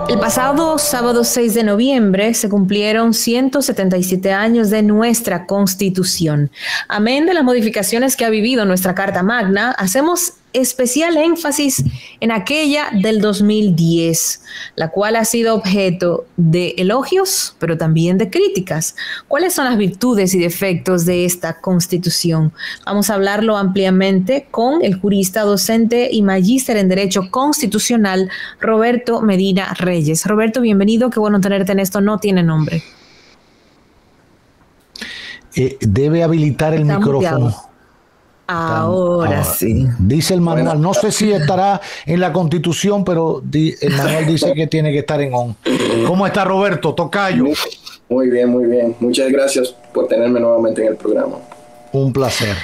El pasado sábado 6 de noviembre se cumplieron 177 años de nuestra Constitución. Amén de las modificaciones que ha vivido nuestra Carta Magna, hacemos especial énfasis en aquella del 2010, la cual ha sido objeto de elogios, pero también de críticas. ¿Cuáles son las virtudes y defectos de esta Constitución? Vamos a hablarlo ampliamente con el jurista, docente y magíster en Derecho Constitucional, Roberto Medina Reyes. Roberto, bienvenido, qué bueno tenerte en Esto No Tiene Nombre. Debe habilitar el micrófono. Ahora sí. Dice el manual, no sé si estará en la Constitución, pero el manual dice que tiene que estar en on. ¿Cómo está, Roberto? Tocayo. Muy bien, muy bien. Muchas gracias por tenerme nuevamente en el programa. Un placer.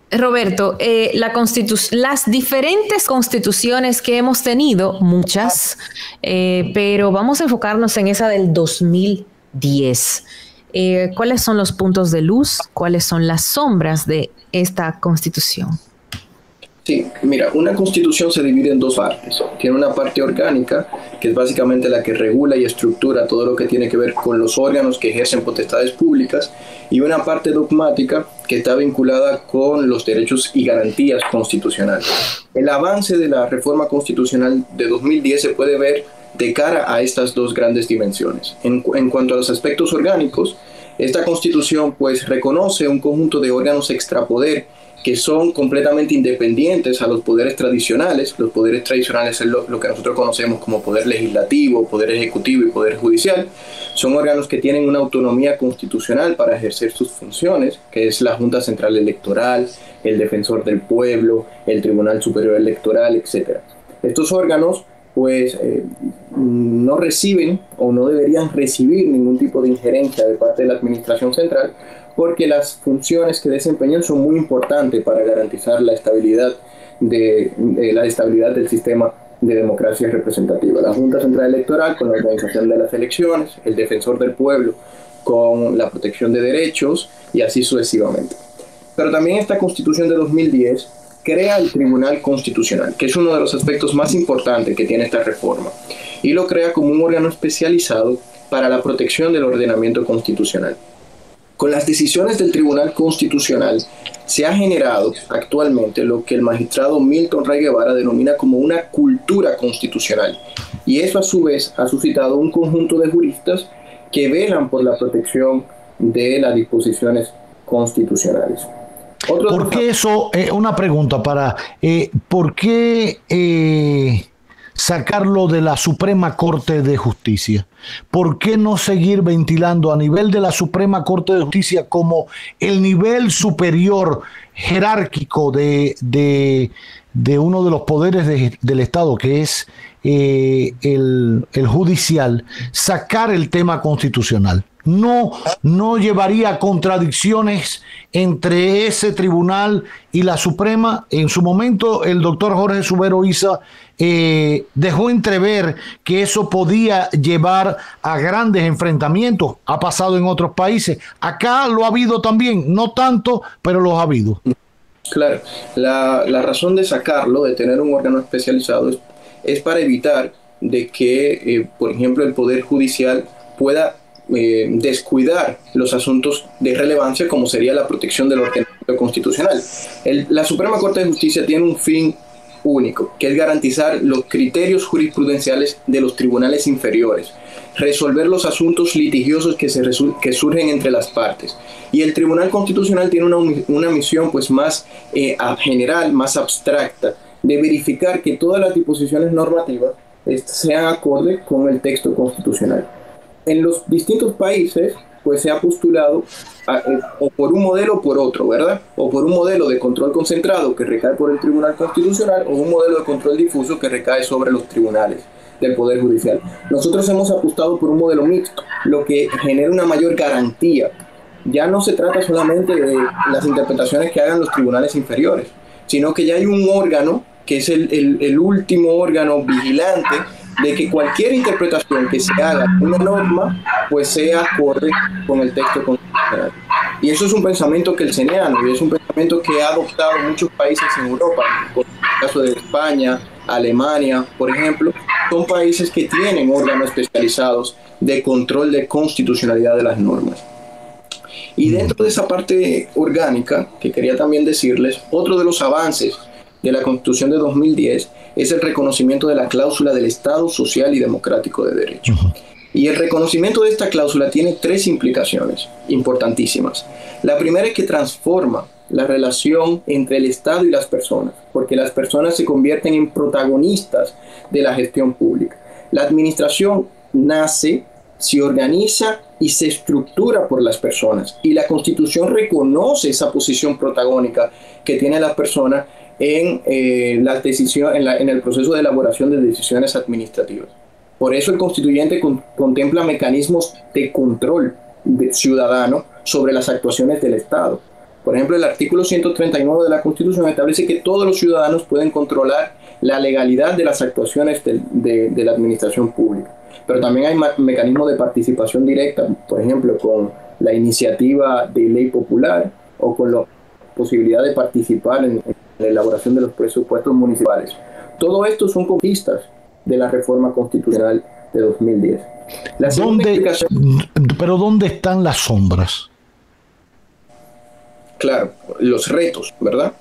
Roberto, las diferentes constituciones que hemos tenido, muchas, pero vamos a enfocarnos en esa del 2010. ¿Cuáles son los puntos de luz? ¿Cuáles son las sombras de esta Constitución? Sí, mira, una Constitución se divide en dos partes. Tiene una parte orgánica, que es básicamente la que regula y estructura todo lo que tiene que ver con los órganos que ejercen potestades públicas, y una parte dogmática que está vinculada con los derechos y garantías constitucionales. El avance de la reforma constitucional de 2010 se puede ver de cara a estas dos grandes dimensiones. En cuanto a los aspectos orgánicos, esta Constitución pues reconoce un conjunto de órganos extrapoder que son completamente independientes a los poderes tradicionales. Los poderes tradicionales es lo que nosotros conocemos como poder legislativo, poder ejecutivo y poder judicial. Son órganos que tienen una autonomía constitucional para ejercer sus funciones, que es la Junta Central Electoral, el Defensor del Pueblo, el Tribunal Superior Electoral, etc. Estos órganos pues no reciben o no deberían recibir ningún tipo de injerencia de parte de la Administración Central, porque las funciones que desempeñan son muy importantes para garantizar la estabilidad del sistema de democracia representativa. La Junta Central Electoral con la organización de las elecciones, el Defensor del Pueblo con la protección de derechos y así sucesivamente. Pero también esta Constitución de 2010 crea el Tribunal Constitucional, que es uno de los aspectos más importantes que tiene esta reforma, y lo crea como un órgano especializado para la protección del ordenamiento constitucional. Con las decisiones del Tribunal Constitucional se ha generado actualmente lo que el magistrado Milton Ray Guevara denomina como una cultura constitucional, y eso a su vez ha suscitado un conjunto de juristas que velan por la protección de las disposiciones constitucionales. ¿Por qué eso? Una pregunta ¿por qué sacarlo de la Suprema Corte de Justicia? ¿Por qué no seguir ventilando a nivel de la Suprema Corte de Justicia como el nivel superior jerárquico de uno de los poderes del Estado, que es el judicial, sacar el tema constitucional? No llevaría contradicciones entre ese tribunal y la Suprema. En su momento, el doctor Jorge Subero Isa dejó entrever que eso podía llevar a grandes enfrentamientos. Ha pasado en otros países. Acá lo ha habido también, no tanto, pero lo ha habido. Claro, la razón de sacarlo, de tener un órgano especializado, es para evitar de que, por ejemplo, el Poder Judicial pueda descuidar los asuntos de relevancia, como sería la protección del ordenamiento constitucional. La Suprema Corte de Justicia tiene un fin único, que es garantizar los criterios jurisprudenciales de los tribunales inferiores, resolver los asuntos litigiosos que surgen entre las partes. Y el Tribunal Constitucional tiene una misión pues más general, más abstracta, de verificar que todas las disposiciones normativas sean acorde con el texto constitucional. En los distintos países pues se ha postulado o por un modelo o por otro, ¿verdad? O por un modelo de control concentrado que recae por el Tribunal Constitucional, o un modelo de control difuso que recae sobre los tribunales del Poder Judicial. Nosotros hemos apostado por un modelo mixto, lo que genera una mayor garantía. Ya no se trata solamente de las interpretaciones que hagan los tribunales inferiores, sino que ya hay un órgano que es el último órgano vigilante de que cualquier interpretación que se haga de una norma pues sea acorde con el texto constitucional. Y eso es un pensamiento kelseniano, y es un pensamiento que ha adoptado muchos países en Europa, como el caso de España, Alemania, por ejemplo, son países que tienen órganos especializados de control de constitucionalidad de las normas. Y dentro de esa parte orgánica, que quería también decirles, otro de los avances de la Constitución de 2010 es el reconocimiento de la cláusula del Estado social y democrático de derecho. Y el reconocimiento de esta cláusula tiene tres implicaciones importantísimas. La primera es que transforma la relación entre el Estado y las personas, porque las personas se convierten en protagonistas de la gestión pública. La administración nace, se organiza y se estructura por las personas, y la Constitución reconoce esa posición protagónica que tiene la persona en el proceso de elaboración de decisiones administrativas. Por eso el constituyente contempla mecanismos de control ciudadano sobre las actuaciones del Estado. Por ejemplo, el artículo 139 de la Constitución establece que todos los ciudadanos pueden controlar la legalidad de las actuaciones de la administración pública. Pero también hay mecanismos de participación directa, por ejemplo, con la iniciativa de ley popular o con la posibilidad de participar en la elaboración de los presupuestos municipales. Todo esto son conquistas de la reforma constitucional de 2010. Pero ¿dónde están las sombras? Claro, los retos, ¿verdad?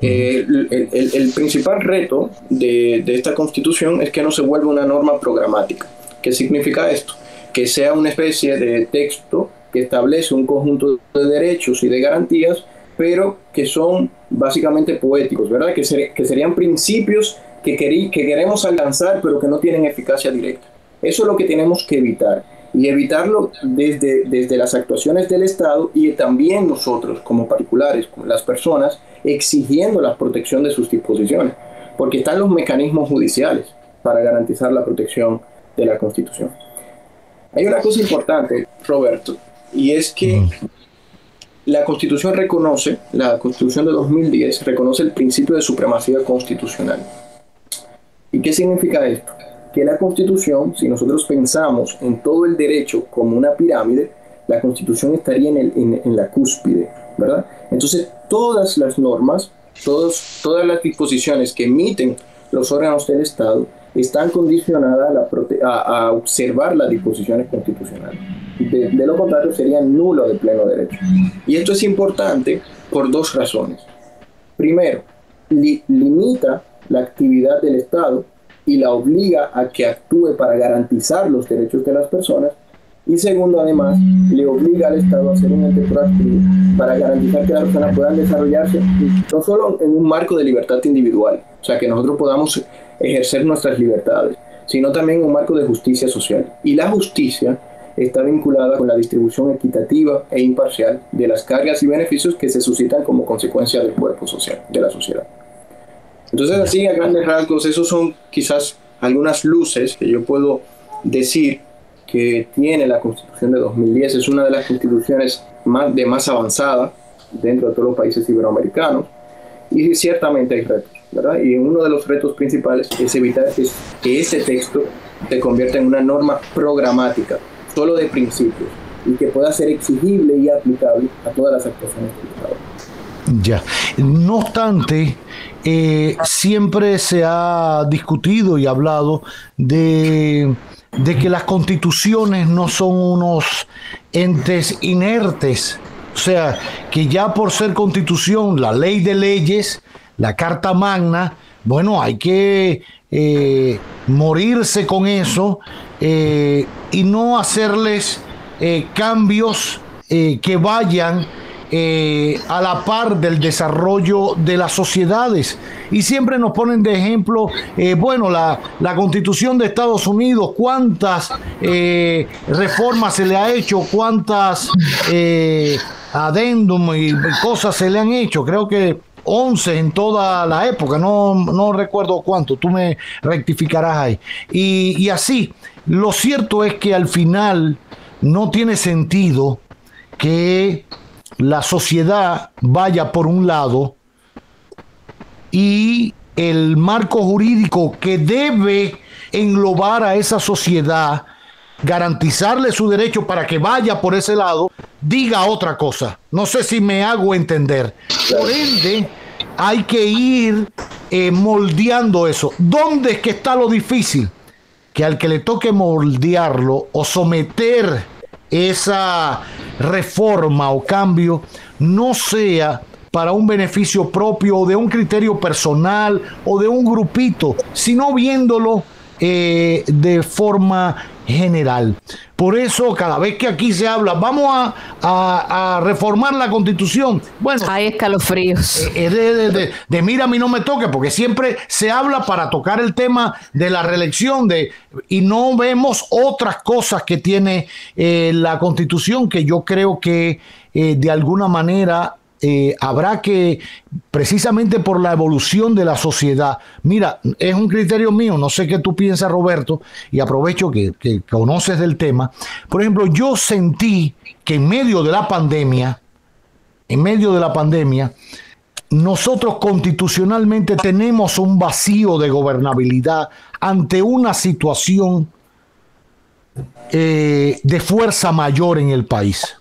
El principal reto de esta Constitución es que no se vuelva una norma programática. ¿Qué significa esto? Que sea una especie de texto que establece un conjunto de derechos y de garantías, pero que son básicamente poéticos, ¿verdad? Que serían principios que queremos alcanzar, pero que no tienen eficacia directa. Eso es lo que tenemos que evitar, y evitarlo desde las actuaciones del Estado, y también nosotros como particulares, como las personas, exigiendo la protección de sus disposiciones, porque están los mecanismos judiciales para garantizar la protección de la Constitución. Hay una cosa importante, Roberto, y es que la Constitución de 2010 reconoce el principio de supremacía constitucional. ¿Y qué significa esto? Que la Constitución, si nosotros pensamos en todo el derecho como una pirámide, la Constitución estaría en la cúspide, ¿verdad? Entonces, todas las normas, todas las disposiciones que emiten los órganos del Estado están condicionadas a observar las disposiciones constitucionales. De lo contrario, serían nulo de pleno derecho. Y esto es importante por dos razones. Primero, limita la actividad del Estado y la obliga a que actúe para garantizar los derechos de las personas. Y segundo, además, le obliga al Estado a ser un ente proactivo para garantizar que las personas puedan desarrollarse no solo en un marco de libertad individual, o sea, que nosotros podamos ejercer nuestras libertades, sino también en un marco de justicia social. Y la justicia está vinculada con la distribución equitativa e imparcial de las cargas y beneficios que se suscitan como consecuencia del cuerpo social, de la sociedad. Entonces, así, a grandes rasgos, esos son quizás algunas luces que yo puedo decir que tiene la Constitución de 2010. Es una de las constituciones más avanzada dentro de todos los países iberoamericanos, y ciertamente hay retos, ¿verdad? Y uno de los retos principales es evitar que ese texto se convierta en una norma programática, solo de principios, y que pueda ser exigible y aplicable a todas las actuaciones del Estado. Ya. No obstante, siempre se ha discutido y hablado de que las constituciones no son unos entes inertes. O sea, que ya por ser constitución, la ley de leyes, la Carta Magna, bueno, hay que morirse con eso y no hacerles cambios que vayan a la par del desarrollo de las sociedades. Y siempre nos ponen de ejemplo, bueno, la Constitución de Estados Unidos, cuántas reformas se le ha hecho, cuántas adendum y cosas se le han hecho. Creo que 11 en toda la época, no recuerdo cuánto, tú me rectificarás ahí. Y así, lo cierto es que al final no tiene sentido que la sociedad vaya por un lado y el marco jurídico que debe englobar a esa sociedad, garantizarle su derecho para que vaya por ese lado, diga otra cosa. No sé si me hago entender. Por ende, hay que ir moldeando eso. ¿Dónde es que está lo difícil? que al que le toque moldearlo o someter esa reforma o cambio no sea para un beneficio propio o de un criterio personal o de un grupito, sino viéndolo de forma general. Por eso cada vez que aquí se habla, vamos a reformar la Constitución, bueno, hay escalofríos. De mira, a mí no me toque, porque siempre se habla para tocar el tema de la reelección y no vemos otras cosas que tiene la Constitución, que yo creo que de alguna manera habrá que, precisamente por la evolución de la sociedad, mira, es un criterio mío, no sé qué tú piensas, Roberto, y aprovecho que conoces del tema. Por ejemplo, yo sentí que en medio de la pandemia, nosotros constitucionalmente tenemos un vacío de gobernabilidad ante una situación de fuerza mayor en el país.